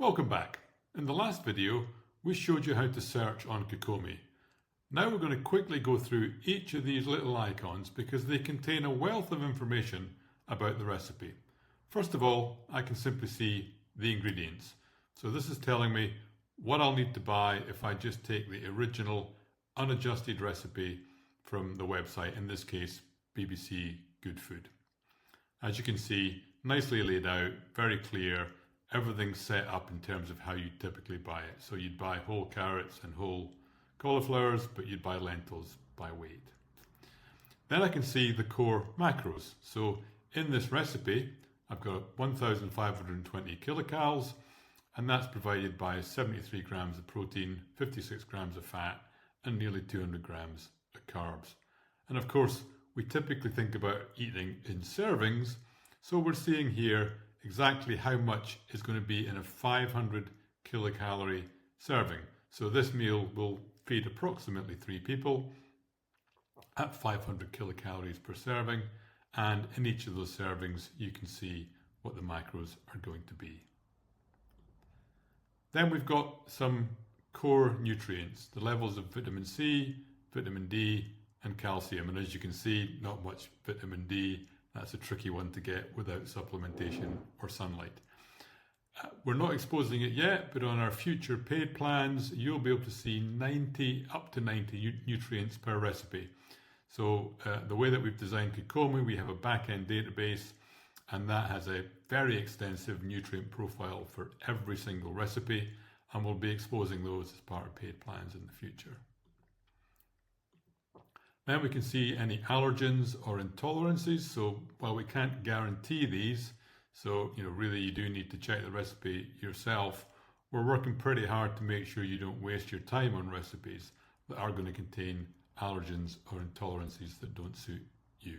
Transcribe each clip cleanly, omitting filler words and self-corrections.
Welcome back. In the last video, we showed you how to search on Kokumi. Now we're going to quickly go through each of these little icons because they contain a wealth of information about the recipe. First of all, I can simply see the ingredients. So this is telling me what I'll need to buy if I just take the original unadjusted recipe from the website, in this case, BBC Good Food. As you can see, nicely laid out, very clear. Everything's set up in terms of how you typically buy it. So you'd buy whole carrots and whole cauliflowers, but you'd buy lentils by weight. Then I can see the core macros. So in this recipe, I've got 1,520 kilocalories, and that's provided by 73 grams of protein, 56 grams of fat, and nearly 200 grams of carbs. And of course, we typically think about eating in servings. So we're seeing here exactly how much is going to be in a 500 kilocalorie serving. So this meal will feed approximately 3 people at 500 kilocalories per serving, and in each of those servings you can see what the macros are going to be. Then we've got some core nutrients, the levels of vitamin C, vitamin D and calcium, and as you can see, not much vitamin D. That's a tricky one to get without supplementation or sunlight. We're not exposing it yet, but on our future paid plans, you'll be able to see up to 90 nutrients per recipe. So the way that we've designed Kokumi, we have a back-end database, and that has a very extensive nutrient profile for every single recipe, and we'll be exposing those as part of paid plans in the future. Then we can see any allergens or intolerances. So while we can't guarantee these, so really you do need to check the recipe yourself, we're working pretty hard to make sure you don't waste your time on recipes that are going to contain allergens or intolerances that don't suit you.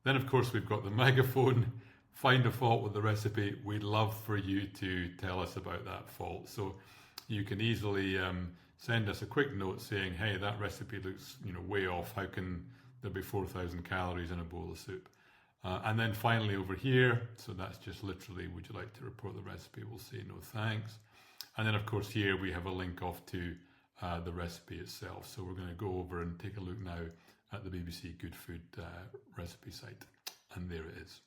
Then of course we've got the megaphone, find a fault with the recipe. We'd love for you to tell us about that fault. So you can easily send us a quick note saying, hey, that recipe looks way off. How can there be 4,000 calories in a bowl of soup? And then finally over here, so that's just literally, would you like to report the recipe? We'll say no thanks. And then of course here we have a link off to the recipe itself. So we're going to go over and take a look now at the BBC Good Food recipe site. And there it is.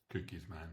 Cookies, man.